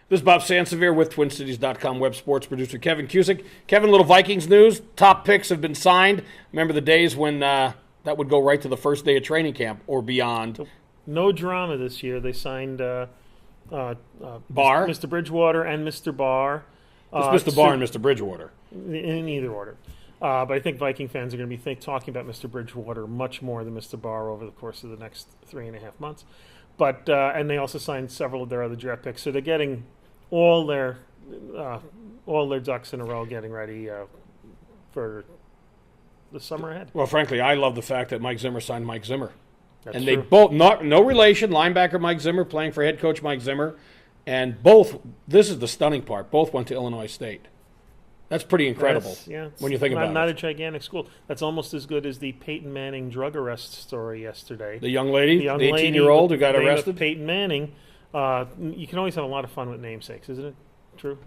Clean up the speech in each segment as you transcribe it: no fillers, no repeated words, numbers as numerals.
This is Bob Sansevere with TwinCities.com web sports producer Kevin Cusick. Kevin, little Vikings news. Top picks have been signed. Remember the days when that would go right to the first day of training camp or beyond. No drama this year. They signed Barr? Mr. Bridgewater and Mr. Barr. It's Mr. Barr and Mr. Bridgewater. In either order. But I think Viking fans are going to be talking about Mr. Bridgewater much more than Mr. Barr over the course of the next 3.5 months. But and they also signed several of their other draft picks, so they're getting all their ducks in a row, getting ready for the summer ahead. Well, frankly, I love the fact that Mike Zimmer signed Mike Zimmer. That's and true. They both, no relation, linebacker Mike Zimmer playing for head coach Mike Zimmer. And both, this is the stunning part, both went to Illinois State. That's pretty incredible when you think about it. Not a gigantic school. That's almost as good as the Peyton Manning drug arrest story yesterday. The young lady, the 18-year-old who got arrested? Peyton Manning. You can always have a lot of fun with namesakes, isn't it? True?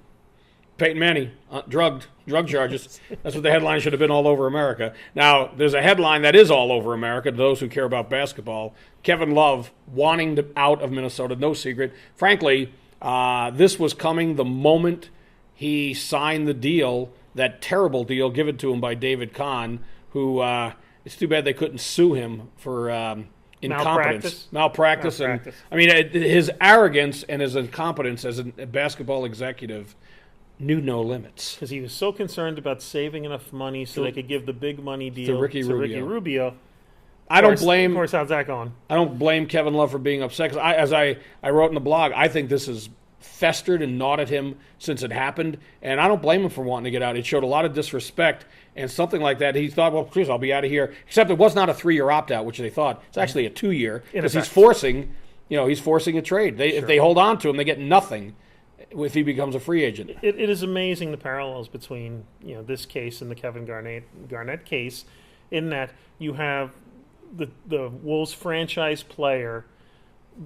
Peyton Manning, drug charges. That's what the headline should have been all over America. Now, there's a headline that is all over America, those who care about basketball. Kevin Love wanting out of Minnesota, no secret. Frankly, this was coming the moment he signed the deal, that terrible deal given to him by David Kahn, who it's too bad they couldn't sue him for incompetence. Malpractice. And, I mean, his arrogance and his incompetence as a basketball executive knew no limits. Because he was so concerned about saving enough money so they could give the big money deal to Ricky Rubio. Of course, how's that going? I don't blame Kevin Love for being upset. Because as I wrote in the blog, I think this is festered and gnawed at him since it happened, and I don't blame him for wanting to get out. It showed a lot of disrespect, and something like that, he thought, well, please, I'll be out of here. Except it was not a 3-year opt-out, which they thought. It's actually a 2-year, because he's forcing a trade. If they hold on to him, they get nothing if he becomes a free agent. It is amazing the parallels between this case and the Kevin Garnett case, in that you have the Wolves franchise player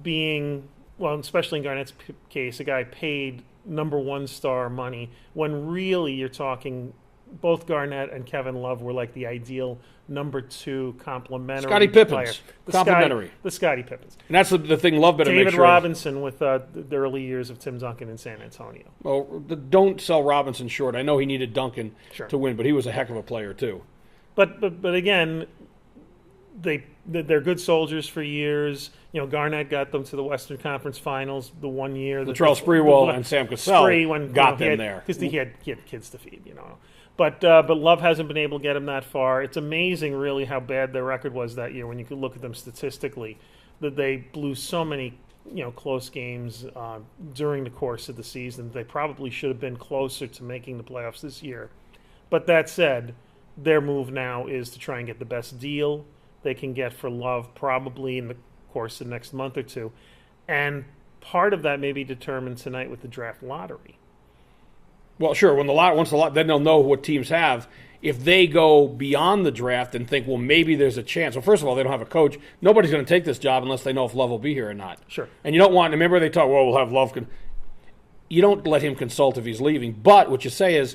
being, well, especially in Garnett's case, a guy paid number one star money, when really you're talking both Garnett and Kevin Love were like the ideal number 2 complementary Scottie Pippens. Complementary. The Scottie Pippens. And that's the thing Love better make sure. David Robinson with the early years of Tim Duncan in San Antonio. Well, don't sell Robinson short. I know he needed Duncan to win, but he was a heck of a player too. But again, they're good soldiers for years. Garnett got them to the Western Conference Finals the one year. Latrell Sprewell and Sam Cassell got them there. Because he had kids to feed, But Love hasn't been able to get them that far. It's amazing, really, how bad their record was that year when you could look at them statistically, that they blew so many close games during the course of the season. They probably should have been closer to making the playoffs this year. But that said, their move now is to try and get the best deal they can get for Love, probably in the course of the next month or two. And part of that may be determined tonight with the draft lottery. Well, sure. Then they'll know what teams have. If they go beyond the draft and think, well, maybe there's a chance. Well, first of all, they don't have a coach. Nobody's going to take this job unless they know if Love will be here or not. Sure. And you don't want. Remember, they talk. Well, we'll have Love. You don't let him consult if he's leaving. But what you say is,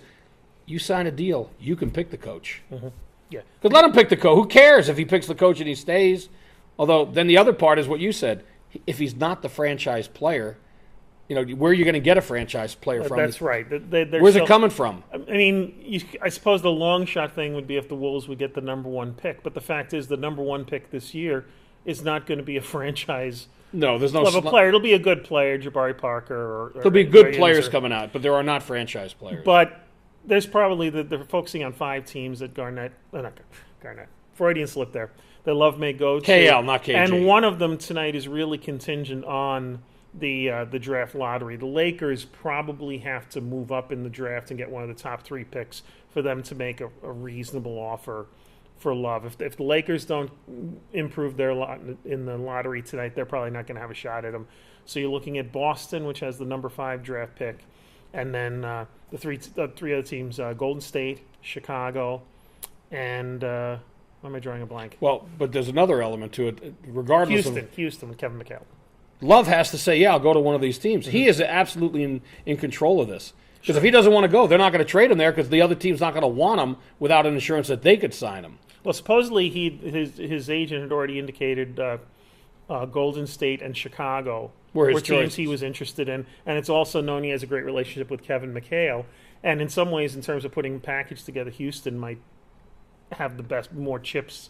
you sign a deal, you can pick the coach. Mm-hmm. Yeah. Because let him pick the coach. Who cares if he picks the coach and he stays? Although then the other part is what you said. If he's not the franchise player, where are you going to get a franchise player from? That's right. Where's it coming from? I mean, I suppose the long shot thing would be if the Wolves would get the number 1 pick. But the fact is, the number 1 pick this year is not going to be a franchise. No, there's no level player. It'll be a good player, Jabari Parker. There'll be good players coming out, but there are not franchise players. But there's probably they're focusing on 5 teams that not Garnett. Freudian slip there. That Love may go to. KL, not KG. And one of them tonight is really contingent on the draft lottery. The Lakers probably have to move up in the draft and get one of the top 3 picks for them to make a reasonable offer for Love. If the Lakers don't improve their lot in the lottery tonight, they're probably not going to have a shot at him. So you're looking at Boston, which has the number 5 draft pick, and then the three other teams: Golden State, Chicago, and why am I drawing a blank? Well, but there's another element to it. Regardless Houston with Kevin McHale. Love has to say, yeah, I'll go to one of these teams. Mm-hmm. He is absolutely in control of this. Because if he doesn't want to go, they're not going to trade him there because the other team's not going to want him without an assurance that they could sign him. Well, supposedly his agent had already indicated Golden State and Chicago Were his were teams choices. he was interested in. And it's also known he has a great relationship with Kevin McHale. And in some ways, in terms of putting a package together, Houston might have the best, more chips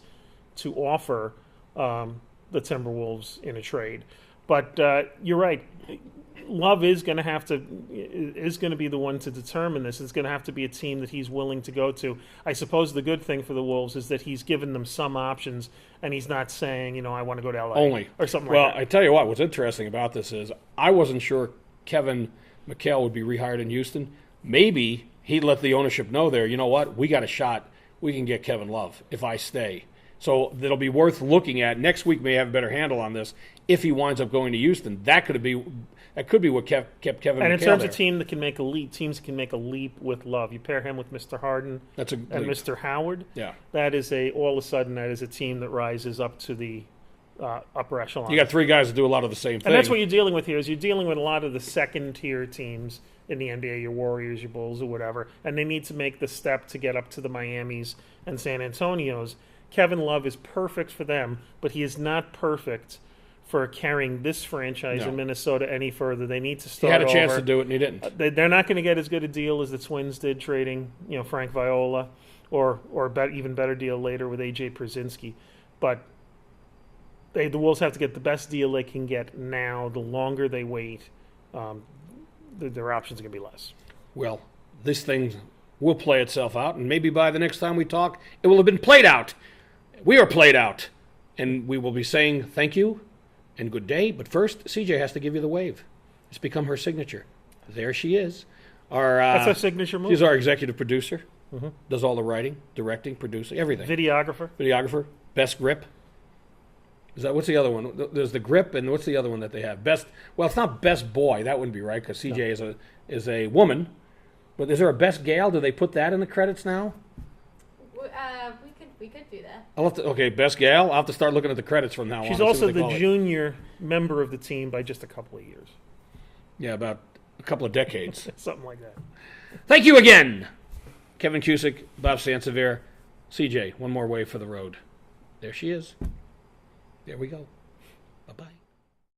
to offer the Timberwolves in a trade. But you're right. Love is going to be the one to determine this. It's going to have to be a team that he's willing to go to. I suppose the good thing for the Wolves is that he's given them some options, and he's not saying, I want to go to LA Only. or something Well, like that. I tell you what, what's interesting about this is I wasn't sure Kevin McHale would be rehired in Houston. Maybe he let the ownership know there, you know what, we got a shot. We can get Kevin Love if I stay. So that'll be worth looking at. Next week may have a better handle on this. If he winds up going to Houston, that could be what kept Kevin And McHale in terms there. of teams can make a leap with Love. You pair him with Mr. Harden That's a and leap. Mr. Howard. Yeah. That is all of a sudden that is a team that rises up to the upper echelon. You got three guys that do a lot of the same thing. And that's what you're dealing with here. Is you're dealing with a lot of the second tier teams in the NBA, your Warriors, your Bulls, or whatever, and they need to make the step to get up to the Miamis and San Antonios. Kevin Love is perfect for them, but he is not perfect for carrying this franchise in Minnesota any further. They need to he start had a chance over. to do it, and he didn't. They're not going to get as good a deal as the Twins did trading, Frank Viola, or even better deal later with AJ Przinsky. But the Wolves have to get the best deal they can get now. The longer they wait, their options are going to be less. Well, this thing will play itself out, and maybe by the next time we talk, it will have been played out. We are played out, and we will be saying thank you and good day. But first, CJ has to give you the wave. It's become her signature. There she is. That's our signature move. She's our executive producer. Mm-hmm. Does all the writing, directing, producing, everything. Videographer. Best grip. What's the other one? There's the grip, and what's the other one that they have? Best. Well, it's not best boy. That wouldn't be right because CJ is a woman. But is there a best gal? Do they put that in the credits now? We could do that. Okay, best gal. I'll have to start looking at the credits from now on. She's and see also what they the call it. junior member of the team by just a couple of years. Yeah, about a couple of decades. Something like that. Thank you again, Kevin Cusick, Bob Sansevere, CJ. One more wave for the road. There she is. There we go. Bye-bye.